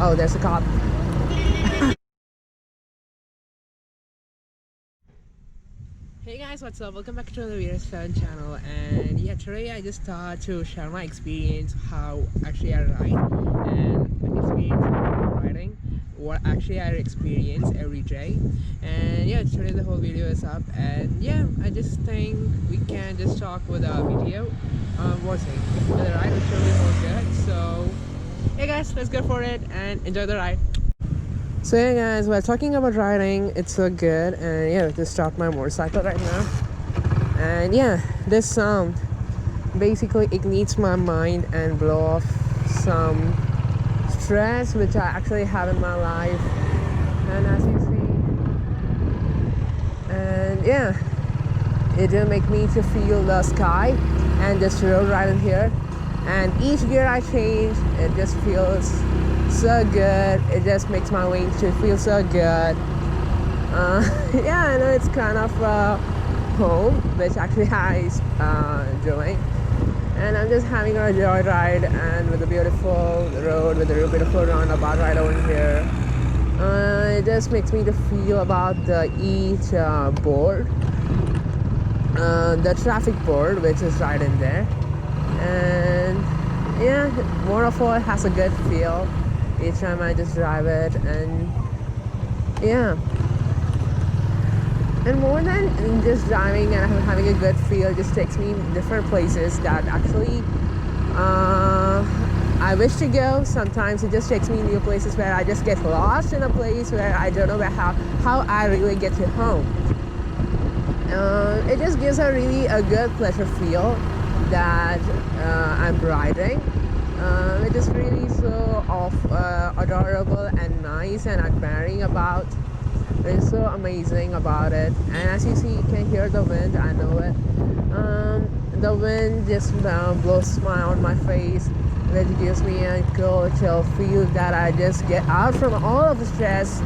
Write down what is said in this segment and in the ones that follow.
Oh, there's a cop. Hey guys, what's up? Welcome back to the Veer 7 channel. And yeah, today I just thought to share my experience, how actually I ride, and the experience of riding, what actually I experience every day. And yeah, today the whole video is up. And yeah, I just think we can just talk with a video. What's it? The ride was really good. So hey guys, let's go for it and enjoy the ride. So yeah guys, while talking about riding, it's so good, and yeah, just start my motorcycle right now. And yeah, this sound basically ignites my mind and blow off some stress which I actually have in my life. And as you see, and yeah, it will make me to feel the sky and just road riding here. And each gear I change, it just feels so good. It just makes my wings to feel so good. Yeah, I know it's kind of home, which actually I enjoy. And I'm just having a joy ride, and with a beautiful road, with a beautiful roundabout right over here. It just makes me to feel about each board, the traffic board, which is right in there. And yeah, more of all, it has a good feel each time I just drive it. And yeah, and more than just driving and having a good feel, it just takes me different places that actually I wish to go. Sometimes it just takes me new places where I just get lost in a place where I don't know how I really get to home. It just gives a good pleasure feel that I'm riding. It is really so adorable and nice and admiring about. It's so amazing about it. And as you see, you can hear the wind. I know it. The wind just blows a smile on my face, which gives me a cool chill feel that I just get out from all of the stress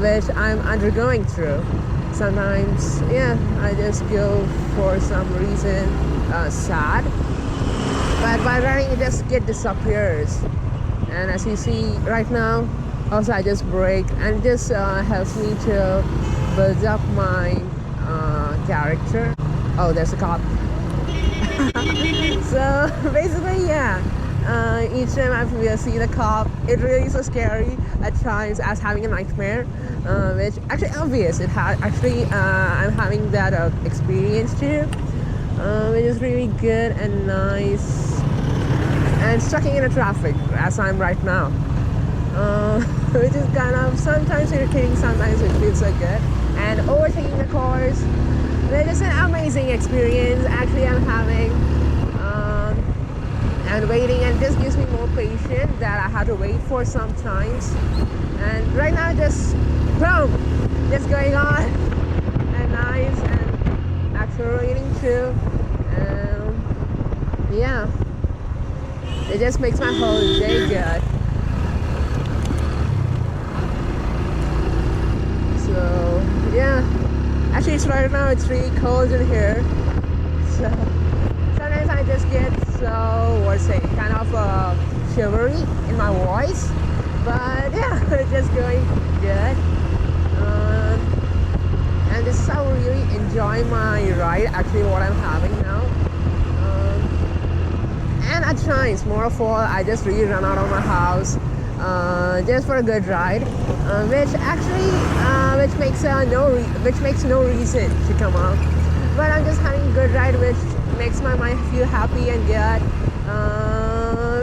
which I'm undergoing through. Sometimes, yeah, I just go for some reason sad, but by riding it just disappears. And as you see right now, also I just brake, and it just helps me to build up my character. Oh, there's a cop. So basically, yeah, each time I see the cop, it really is so scary at times, as having a nightmare, which actually obvious. I'm having that experience too. It is really good and nice, and stuck in the traffic as I'm right now, which is kind of sometimes irritating, sometimes it feels so good. And overtaking the cars, it is an amazing experience actually I'm having, and waiting, and this gives me more patience that I had to wait for sometimes. And right now just boom, just going on and nice and accelerating too. Yeah, it just makes my whole day good. So yeah, actually it's right now, it's really cold in here, so sometimes I just get kind of shivery in my voice, but yeah, it's just going good. And this is how I really enjoy my ride, actually what I'm having now. And at times, more of all, I just really run out of my house just for a good ride, which makes no reason to come out. But I'm just having a good ride, which makes my mind feel happy and good.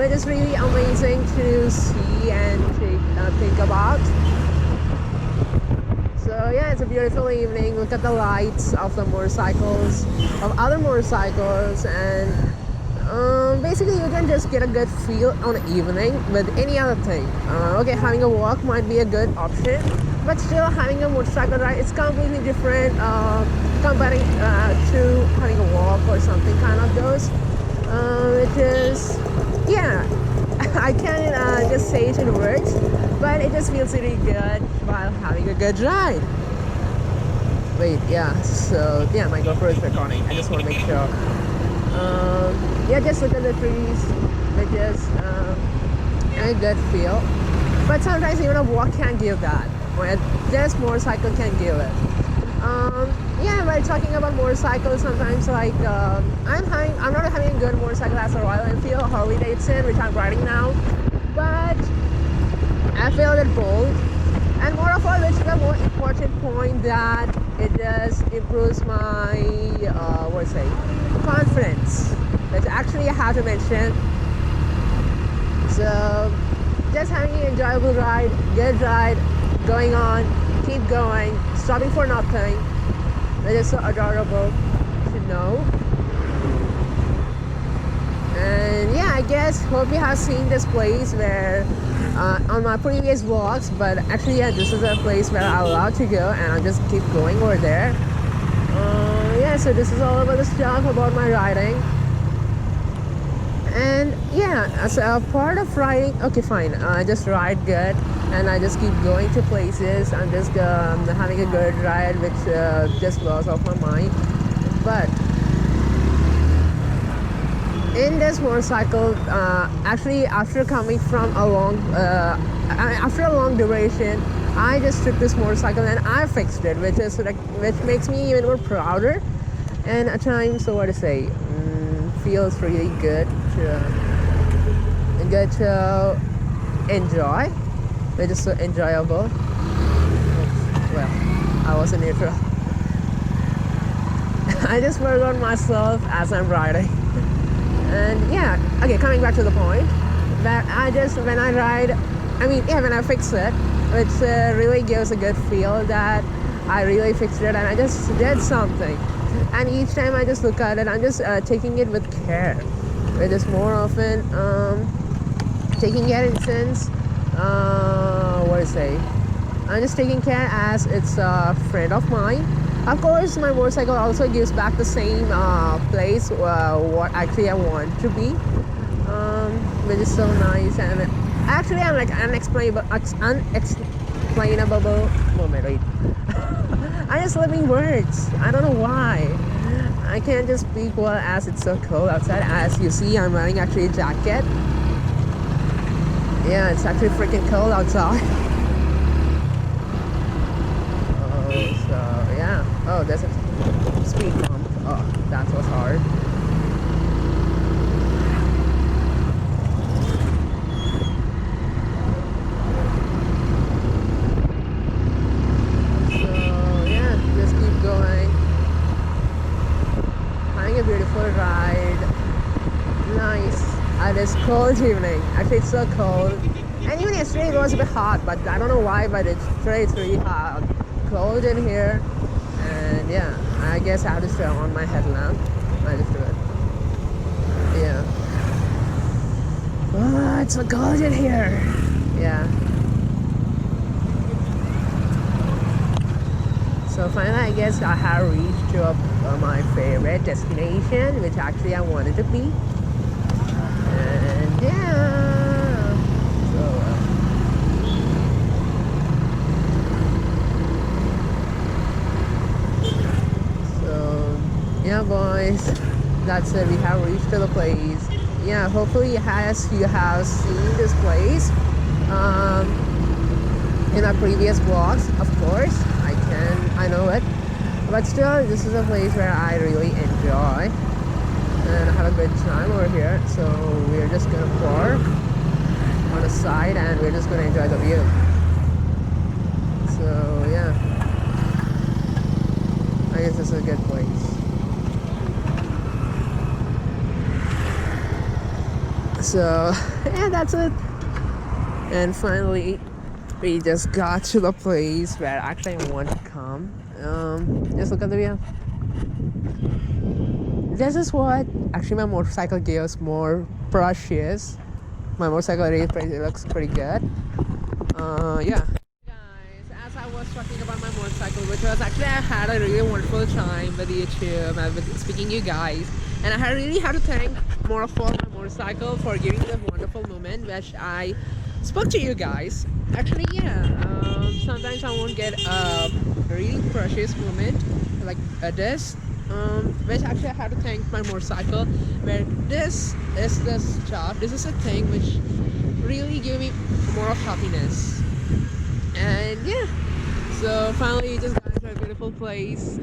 It is really amazing to see and to think about. So yeah, it's a beautiful evening. Look at the lights of the motorcycles, of other motorcycles, and basically you can just get a good feel on the evening with any other thing. Okay, having a walk might be a good option, but still having a motorcycle ride, it's completely different comparing to having a walk or something kind of those. Which is, yeah, I can't just say it in words, but it just feels really good while having a good ride. Wait, yeah, so yeah, my GoPro is recording. I just want to make sure. Yeah, just look at the trees. They just a good feel. But sometimes even a walk can't give that. But this motorcycle can give it. Yeah, while talking about motorcycles, sometimes like I'm not having a good motorcycle as a Royal Enfield Harley Davidson, which I'm riding now, but I feel it bold. And more of all, which is the more important point, that it does improves my confidence, which actually I have to mention. So just having an enjoyable ride, good ride, going on, keep going, stopping for nothing. It is so adorable to know. And yeah, I guess hope you have seen this place where on my previous vlogs, but actually yeah, this is a place where I love to go, and I just keep going over there. Yeah, so this is all about the stuff about my riding. And yeah, as a part of riding, okay fine, I just ride good, and I just keep going to places. I'm just having a good ride, which just blows off my mind. But in this motorcycle, actually after coming from a long after a long duration, I just took this motorcycle and I fixed it, which makes me even more prouder. And at times, so what to say, feels really good to enjoy, which is so enjoyable. Well, I was in neutral. I just work on myself as I'm riding. And yeah, okay, coming back to the point, that when I ride, when I fix it, which really gives a good feel that I really fixed it and I just did something. And each time I just look at it, I'm just taking it with care. It is more often taking care in sense, I'm just taking care as it's a friend of mine. Of course, my motorcycle also gives back the same place what actually I want to be, which is so nice. And actually, I'm like unexplainable moment. Wait, I'm just living words. I don't know why. I can't just speak well as it's so cold outside. As you see, I'm wearing actually a jacket. Yeah, it's actually freaking cold outside. Oh, there's a speed bump. Oh, that was hard. So yeah, just keep going. Having a beautiful ride. Nice. And it's cold evening. Actually, it's so cold. And even yesterday it was a bit hot, but I don't know why, but today it's really hot. Cold in here. And yeah, I guess I have to turn on my headlamp. I just do it. Yeah. Oh, it's so cold in here. Yeah. So finally, I guess I have reached to my favorite destination, which actually I wanted to be. And yeah. So yeah, boys, that's it. We have reached to the place. Yeah, hopefully you have seen this place in our previous vlogs. Of course, I know it, but still, this is a place where I really enjoy and I have a good time over here. So we're just gonna park on the side and we're just gonna enjoy the view. So yeah, I guess this is a good place. So yeah, that's it. And finally, we just got to the place where actually I want to come. Just look at the view. This is what actually my motorcycle gives more precious. My motorcycle looks pretty good. Yeah. Guys, as I was talking about my motorcycle, which was actually I had a really wonderful time with YouTube and with speaking to you guys. And I really have to thank more of all my motorcycle for giving me the wonderful moment which I spoke to you guys. Actually, yeah, sometimes I won't get a really precious moment like this, which actually I have to thank my motorcycle, where this is the stuff, this is a thing which really give me more of happiness. And yeah, so finally just got into a beautiful place.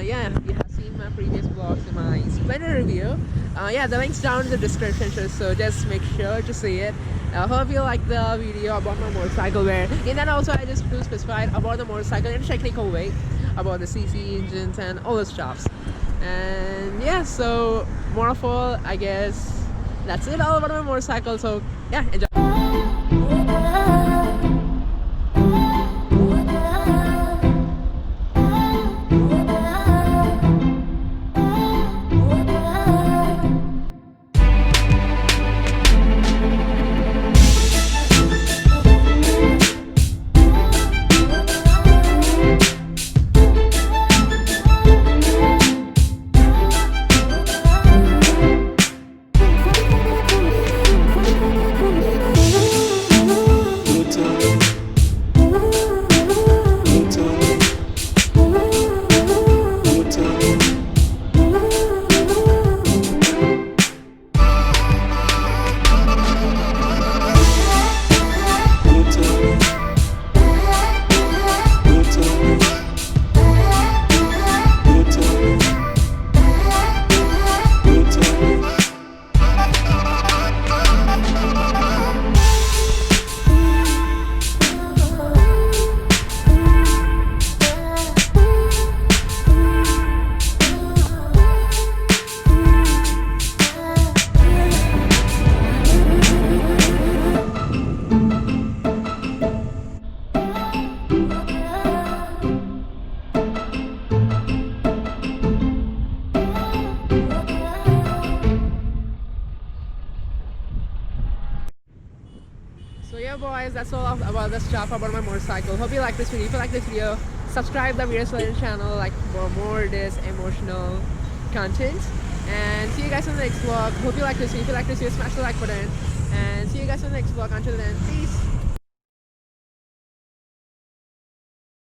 Yeah, you have seen my previous vlogs and my Splendor review. Yeah, the link's down in the description, so just make sure to see it. I hope you like the video about my motorcycle where in that also I just specified about the motorcycle in a technical way, about the CC engines and all the stuffs. And yeah, so more of all, I guess that's it all about my motorcycle. So yeah, enjoy. So yeah boys, that's all about the stuff about my motorcycle. Hope you like this video. If you like this video, subscribe the Video Splendor channel like for more this emotional content. And see you guys on the next vlog. Hope you like this video. If you like this video, smash the like button. And see you guys on the next vlog. Until then, peace.